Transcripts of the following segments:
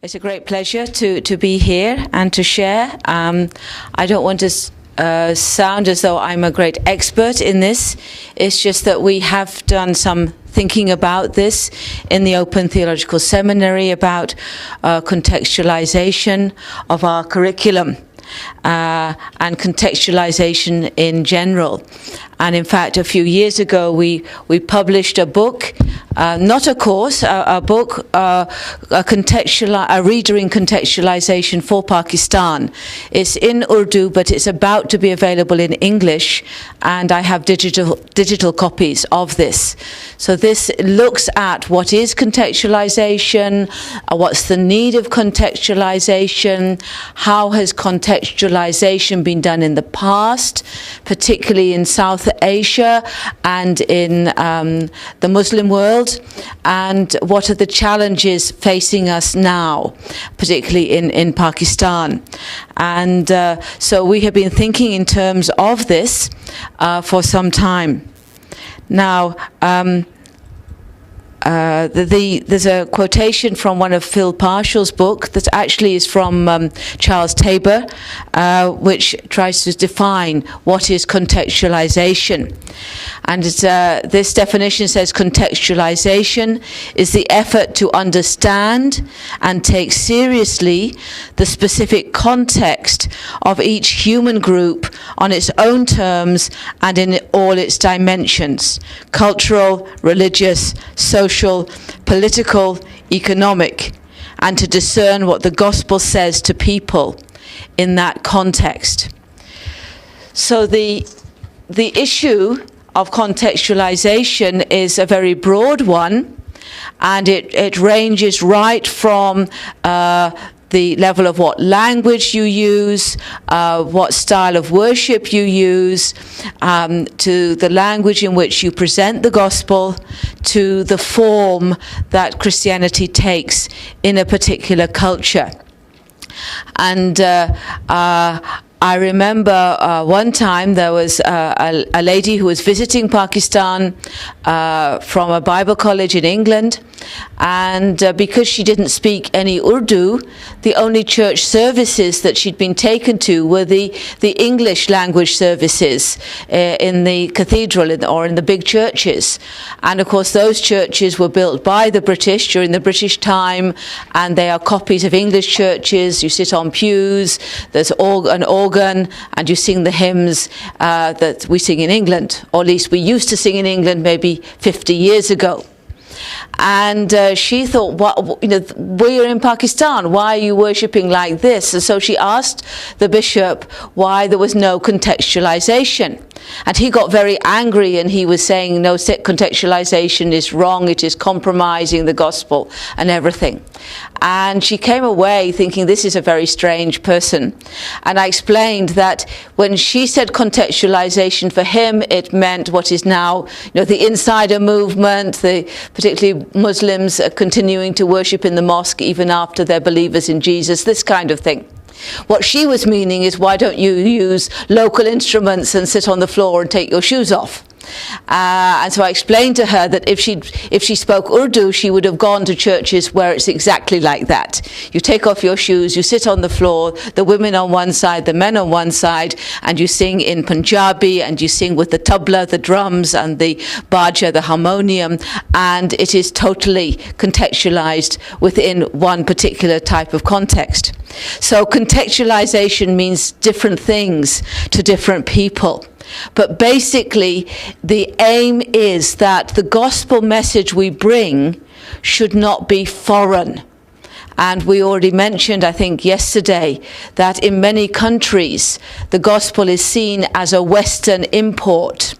It's a great pleasure to be here and to share. I don't want to sound as though I'm a great expert in this. It's just that we have done some thinking about this in the Open Theological Seminary about contextualization of our curriculum and contextualization in general. And in fact, a few years ago, we published a book, not a course, a book, a reader in contextualization for Pakistan. It's in Urdu, but it's about to be available in English, and I have digital copies of this. So this looks at what is contextualization, what's the need of contextualization, how has contextualization been done in the past, particularly in South Asia and in the Muslim world, and what are the challenges facing us now, particularly in Pakistan. And so we have been thinking in terms of this for some time. Now, there's a quotation from one of Phil Parshall's book that actually is from Charles Tabor, which tries to define what is contextualization. And this definition says contextualization is the effort to understand and take seriously the specific context of each human group on its own terms and in all its dimensions: cultural, religious, social, political, economic, and to discern what the gospel says to people in that context. So the issue of contextualization is a very broad one, and it ranges right from the level of what language you use, what style of worship you use, to the language in which you present the gospel, to the form that Christianity takes in a particular culture. And I remember one time there was a lady who was visiting Pakistan from a Bible college in England, and because she didn't speak any Urdu, the only church services that she'd been taken to were the English language services in the cathedral or in the big churches. And of course those churches were built by the British during the British time, and they are copies of English churches. You sit on pews, there's an organ, and you sing the hymns that we sing in England, or at least we used to sing in England maybe 50 years ago. And she thought, we're in Pakistan, why are you worshipping like this? And so she asked the bishop why there was no contextualization. And he got very angry, and he was saying, no, contextualization is wrong, it is compromising the gospel and everything. And she came away thinking, this is a very strange person. And I explained that when she said contextualization, for him it meant what is now the insider movement, particularly Muslims continuing to worship in the mosque even after they're believers in Jesus, this kind of thing. What she was meaning is, why don't you use local instruments and sit on the floor and take your shoes off? And so I explained to her that if she spoke Urdu, she would have gone to churches where it's exactly like that. You take off your shoes, you sit on the floor, the women on one side, the men on one side, and you sing in Punjabi, and you sing with the tabla, the drums, and the baja, the harmonium, and it is totally contextualized within one particular type of context. So contextualization means different things to different people. But basically, the aim is that the gospel message we bring should not be foreign. And we already mentioned, I think yesterday, that in many countries, the gospel is seen as a Western import,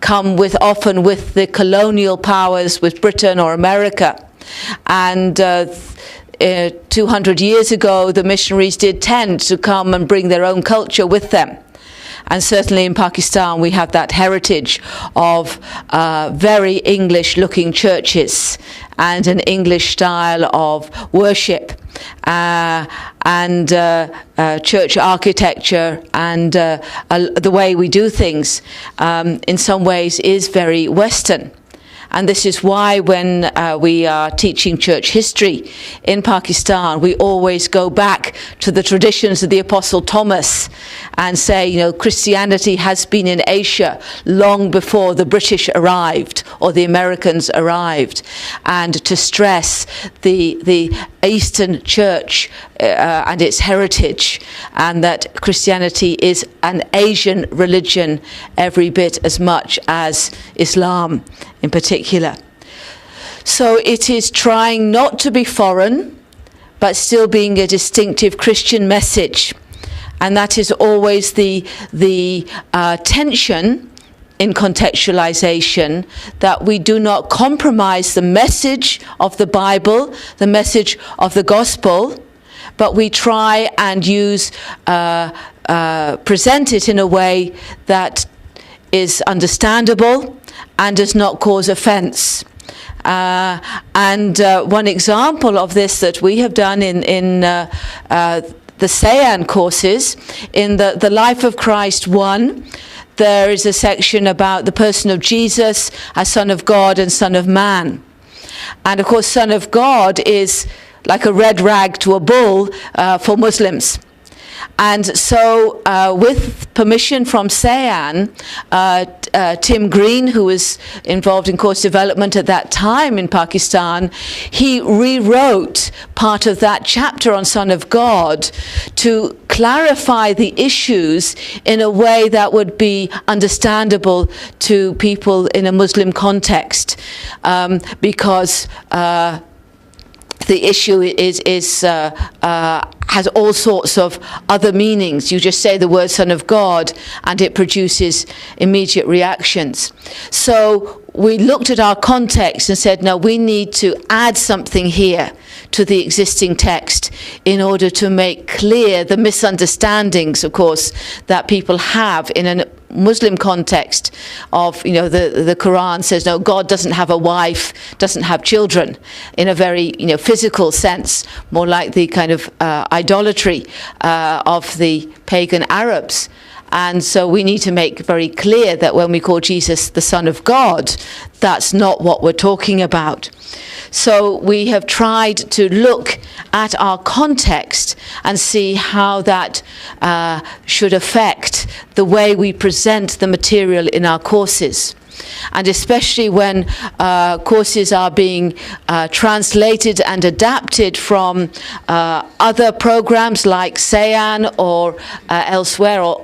often with the colonial powers, with Britain or America. And 200 years ago, the missionaries did tend to come and bring their own culture with them. And certainly in Pakistan, we have that heritage of very English-looking churches and an English style of worship and church architecture, and the way we do things in some ways is very Western. And this is why when we are teaching church history in Pakistan, we always go back to the traditions of the Apostle Thomas and say, Christianity has been in Asia long before the British arrived or the Americans arrived, and to stress the Eastern Church and its heritage, and that Christianity is an Asian religion every bit as much as Islam in particular. So it is trying not to be foreign, but still being a distinctive Christian message. And that is always the tension in contextualization, that we do not compromise the message of the Bible, the message of the gospel, but we try and present it in a way that is understandable and does not cause offense. One example of this that we have done in the Sayan courses, in the Life of Christ 1, there is a section about the person of Jesus as Son of God and Son of Man. And of course, Son of God is like a red rag to a bull for Muslims. And so, with permission from Sayan, Tim Green, who was involved in course development at that time in Pakistan, he rewrote part of that chapter on Son of God to clarify the issues in a way that would be understandable to people in a Muslim context, because the issue has all sorts of other meanings. You just say the word Son of God and it produces immediate reactions. So we looked at our context and said, no, we need to add something here to the existing text in order to make clear the misunderstandings, of course, that people have in a Muslim context of, the Quran says, no, God doesn't have a wife, doesn't have children, in a very, physical sense, more like the kind of idolatry of the pagan Arabs. And so we need to make very clear that when we call Jesus the Son of God, that's not what we're talking about. So we have tried to look at our context and see how that should affect the way we present the material in our courses. And especially when courses are being translated and adapted from other programs like Sayan or elsewhere, or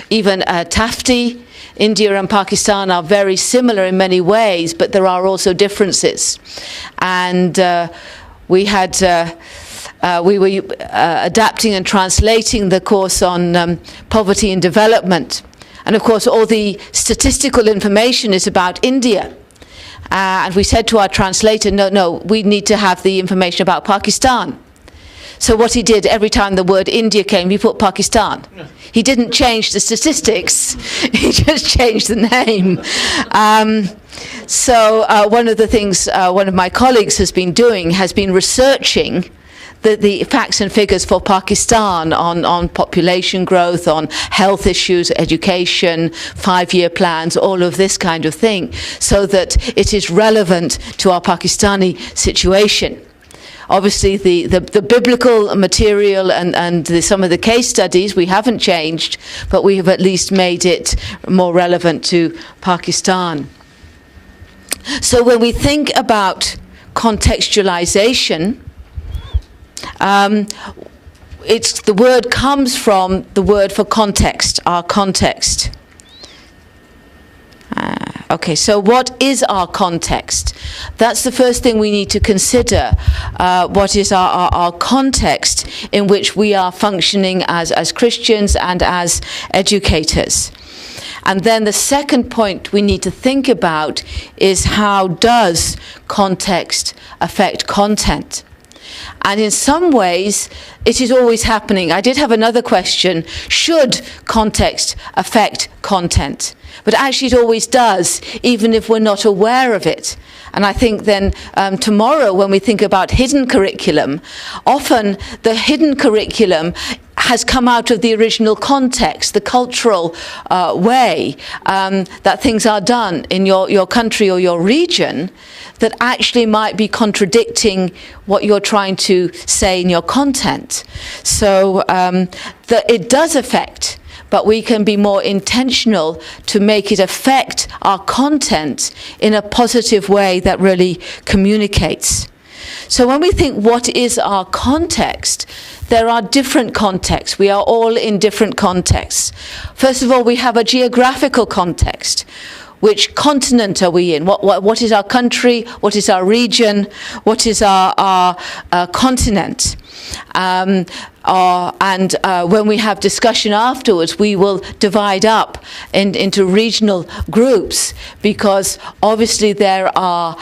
even Tafti. India and Pakistan are very similar in many ways, but there are also differences. And we were adapting and translating the course on poverty and development. And of course, all the statistical information is about India. And we said to our translator, no, we need to have the information about Pakistan. So what he did, every time the word India came, he put Pakistan. He didn't change the statistics, he just changed the name. So one of the things one of my colleagues has been doing has been researching the facts and figures for Pakistan on population growth, on health issues, education, 5-year plans, all of this kind of thing, so that it is relevant to our Pakistani situation. Obviously, the biblical material and some of the case studies we haven't changed, but we have at least made it more relevant to Pakistan. So when we think about contextualization, the word comes from the word for context, our context. Okay, so what is our context? That's the first thing we need to consider. What is our context in which we are functioning as Christians and as educators? And then the second point we need to think about is, how does context affect content? And in some ways, it is always happening. I did have another question. Should context affect content? But actually it always does, even if we're not aware of it. And I think then tomorrow, when we think about hidden curriculum, often the hidden curriculum has come out of the original context, the cultural way that things are done in your country or your region, that actually might be contradicting what you're trying to say in your content. So that it does affect, but we can be more intentional to make it affect our content in a positive way that really communicates. So when we think, what is our context? There are different contexts. We are all in different contexts. First of all, we have a geographical context. Which continent are we in? What is our country? What is our region? What is our continent? And when we have discussion afterwards, we will divide up into regional groups, because obviously there are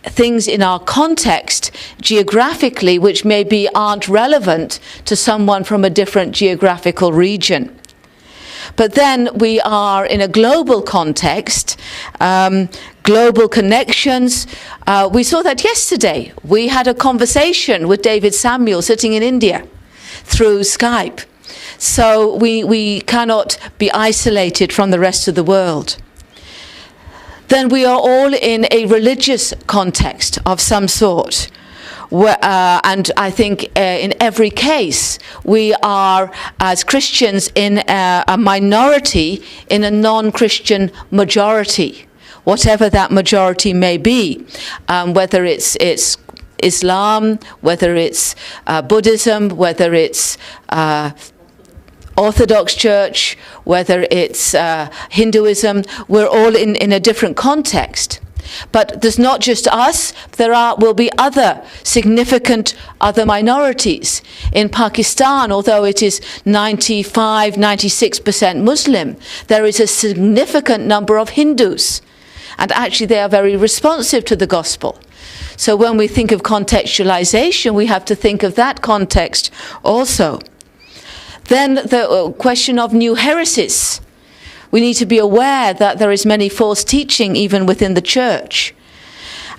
things in our context geographically which maybe aren't relevant to someone from a different geographical region. But then we are in a global context, global connections. We saw that yesterday. We had a conversation with David Samuel sitting in India through Skype. So we cannot be isolated from the rest of the world. Then we are all in a religious context of some sort. And I think in every case, we are, as Christians, in a minority in a non-Christian majority, whatever that majority may be, whether it's Islam, whether it's Buddhism, whether it's Orthodox Church, whether it's Hinduism. We're all in a different context. But there's not just us, will be other significant other minorities. In Pakistan, although it is 96% Muslim, there is a significant number of Hindus. And actually they are very responsive to the gospel. So when we think of contextualization, we have to think of that context also. Then the question of new heresies. We need to be aware that there is many false teaching even within the church.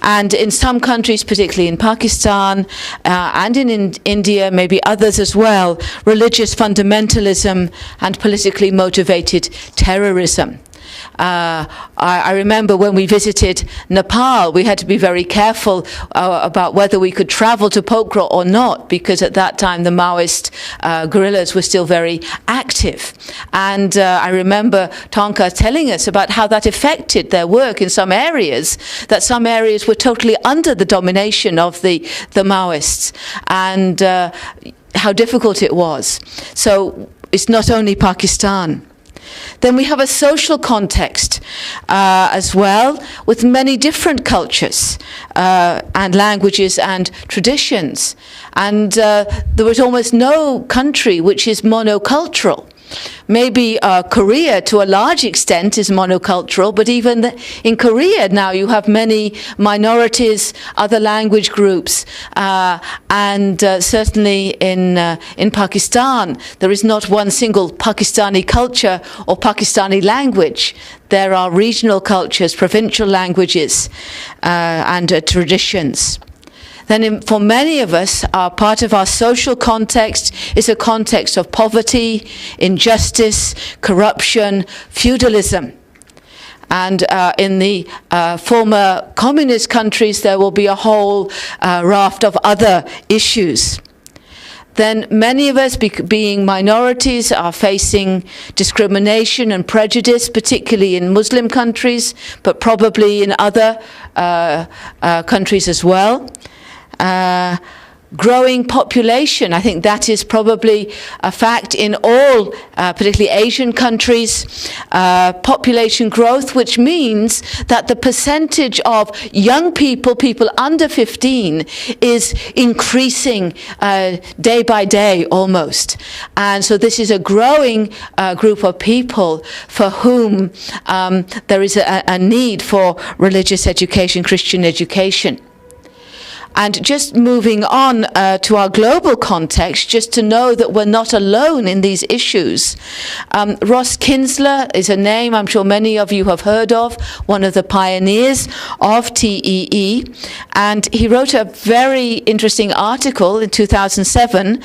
And in some countries, particularly in Pakistan and in India, maybe others as well, religious fundamentalism and politically motivated terrorism. I remember when we visited Nepal, we had to be very careful about whether we could travel to Pokhara or not, because at that time the Maoist guerrillas were still very active. And I remember Tonka telling us about how that affected their work in some areas, that some areas were totally under the domination of the Maoists, and how difficult it was. So it's not only Pakistan. Then we have a social context as well, with many different cultures and languages and traditions. And there was almost no country which is monocultural. Maybe Korea, to a large extent, is monocultural, but even in Korea now you have many minorities, other language groups, and certainly in Pakistan, there is not one single Pakistani culture or Pakistani language. There are regional cultures, provincial languages, and traditions. Then for many of us, part of our social context is a context of poverty, injustice, corruption, feudalism. And in the former communist countries, there will be a whole raft of other issues. Then many of us, being minorities, are facing discrimination and prejudice, particularly in Muslim countries, but probably in other countries as well. Growing population, I think that is probably a fact in all, particularly Asian countries, population growth, which means that the percentage of young people under 15, is increasing day by day almost. And so this is a growing group of people for whom there is a need for religious education, Christian education. And just moving on to our global context, just to know that we're not alone in these issues. Ross Kinsler is a name I'm sure many of you have heard of, one of the pioneers of TEE. And he wrote a very interesting article in 2007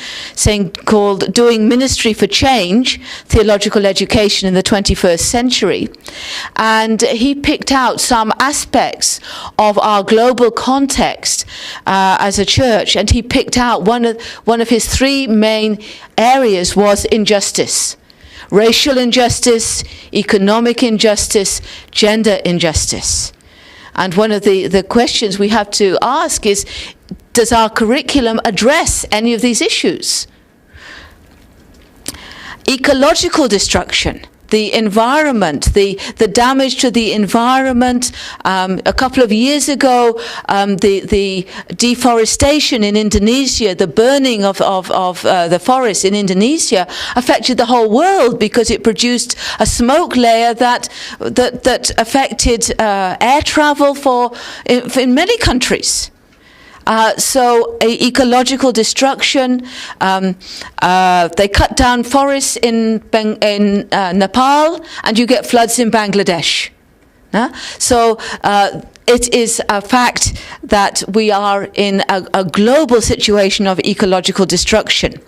called Doing Ministry for Change, Theological Education in the 21st Century. And he picked out some aspects of our global context as a church, and he picked out one of his three main areas was injustice: racial injustice, economic injustice, gender injustice. And one of the questions we have to ask is, does our curriculum address any of these issues? Ecological destruction, the environment, the damage to the environment. A couple of years ago, the deforestation in Indonesia, the burning of the forests in Indonesia affected the whole world because it produced a smoke layer that affected air travel in many countries. So ecological destruction. They cut down forests in Nepal, and you get floods in Bangladesh. So it is a fact that we are in a global situation of ecological destruction.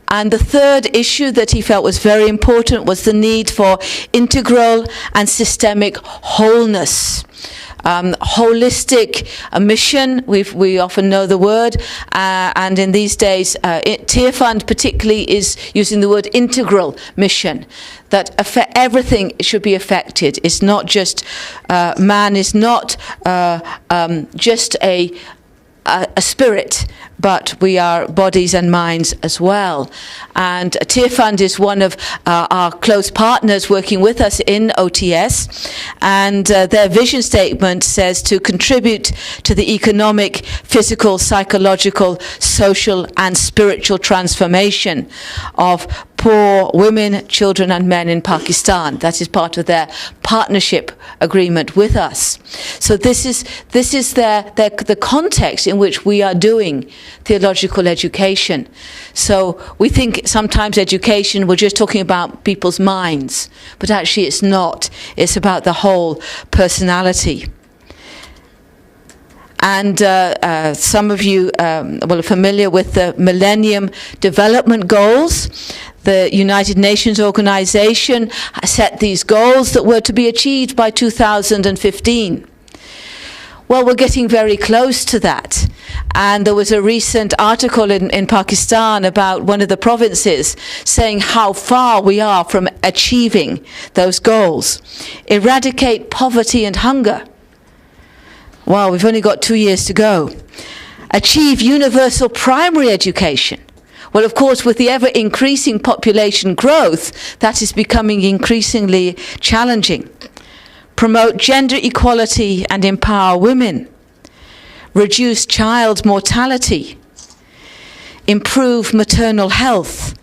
And the third issue that he felt was very important was the need for integral and systemic wholeness. Holistic mission, we often know the word, and in these days, Tear Fund particularly is using the word integral mission, that everything should be affected. It's not just, man is not just a spirit, but we are bodies and minds as well. And Tear Fund is one of our close partners working with us in OTS, and their vision statement says to contribute to the economic, physical, psychological, social and spiritual transformation of poor women, children and men in Pakistan. That is part of their partnership agreement with us. So this is the context in which we are doing theological education. So we think sometimes education, we're just talking about people's minds, but actually it's not. It's about the whole personality. And some of you are familiar with the Millennium Development Goals. The United Nations organization set these goals that were to be achieved by 2015. Well, we're getting very close to that. And there was a recent article in Pakistan about one of the provinces saying how far we are from achieving those goals. Eradicate poverty and hunger. Well, we've only got 2 years to go. Achieve universal primary education. Well, of course, with the ever-increasing population growth, that is becoming increasingly challenging. Promote gender equality and empower women. Reduce child mortality. Improve maternal health.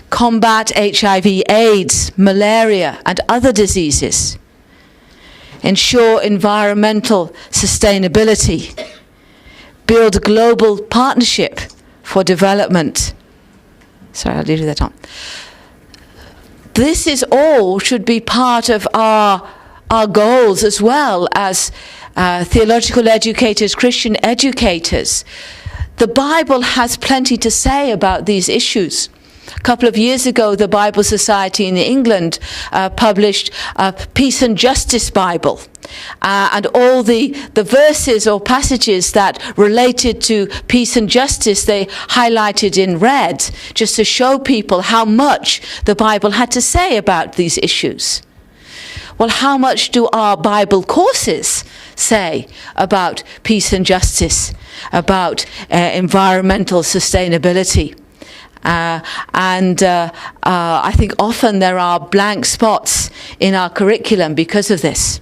Combat HIV/AIDS, malaria, and other diseases. Ensure environmental sustainability. Build global partnership for development. Sorry, I'll leave that on. This is all should be part of our goals as well as theological educators, Christian educators. The Bible has plenty to say about these issues. A couple of years ago, the Bible Society in England published a Peace and Justice Bible. And all the verses or passages that related to peace and justice, they highlighted in red, just to show people how much the Bible had to say about these issues. Well, how much do our Bible courses say about peace and justice, about environmental sustainability? I think often there are blank spots in our curriculum because of this.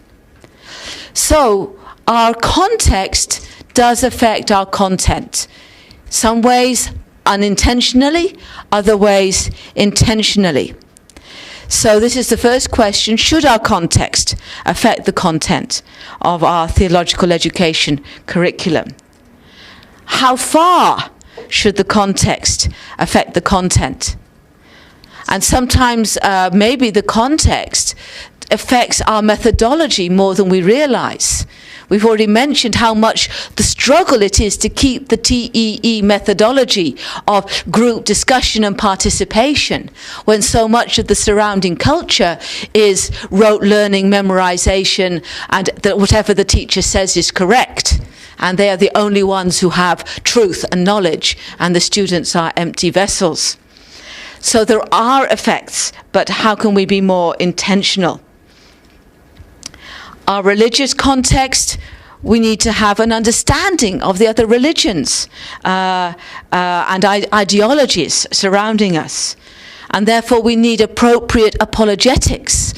So our context does affect our content. Some ways unintentionally, other ways intentionally. So this is the first question: should our context affect the content of our theological education curriculum? how far should the context affect the content? And sometimes maybe the context affects our methodology more than we realize. We've already mentioned how much the struggle it is to keep the TEE methodology of group discussion and participation when so much of the surrounding culture is rote learning, memorization, and whatever the teacher says is correct. And they are the only ones who have truth and knowledge, and the students are empty vessels. So there are effects, but how can we be more intentional? Our religious context, we need to have an understanding of the other religions and ideologies surrounding us. And therefore we need appropriate apologetics.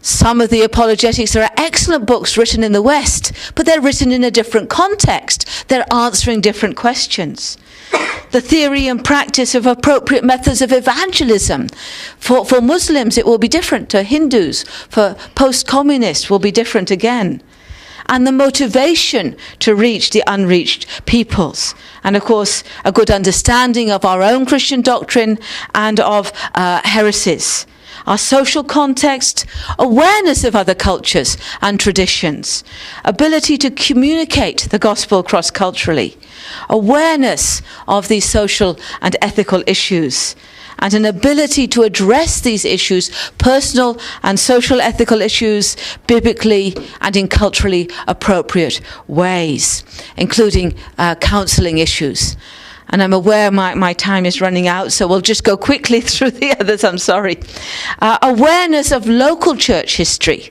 Some of the apologetics, there are excellent books written in the West, but they're written in a different context. They're answering different questions. The theory and practice of appropriate methods of evangelism. For Muslims, it will be different to Hindus. For post-communists, will be different again. And the motivation to reach the unreached peoples. And of course, a good understanding of our own Christian doctrine and of heresies. Our social context, awareness of other cultures and traditions, ability to communicate the gospel cross-culturally, awareness of these social and ethical issues, and an ability to address these issues, personal and social ethical issues, biblically and in culturally appropriate ways, including counselling issues. And I'm aware my time is running out, so we'll just go quickly through the others, I'm sorry. Awareness of local church history,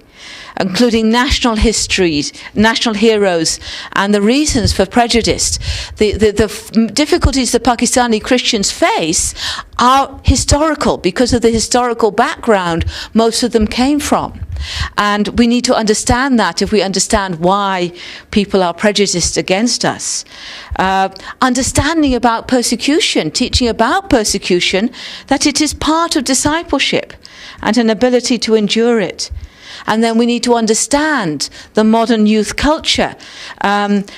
including national histories, national heroes, and the reasons for prejudice. The difficulties the Pakistani Christians face are historical, because of the historical background most of them came from. And we need to understand that if we understand why people are prejudiced against us. Understanding about persecution, teaching about persecution, that it is part of discipleship and an ability to endure it. And then we need to understand the modern youth culture,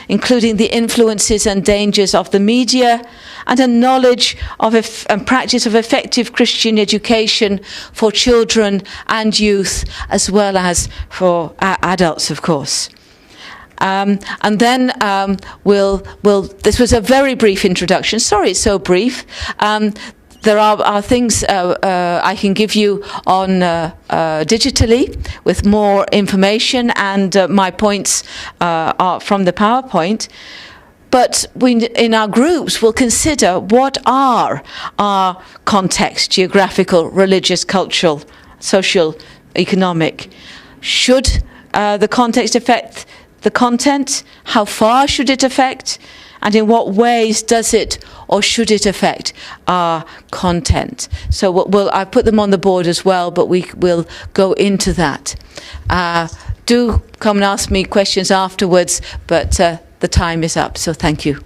including the influences and dangers of the media, and a knowledge of and practice of effective Christian education for children and youth, as well as for adults, of course. And then this was a very brief introduction. Sorry it's so brief. There are things I can give you on digitally with more information, and my points are from the PowerPoint. But we, in our groups, will consider what are our contexts: geographical, religious, cultural, social, economic. Should the context affect the content? How far should it affect? And in what ways does it or should it affect our content? So I put them on the board as well, but we will go into that. Do come and ask me questions afterwards, but the time is up, so thank you.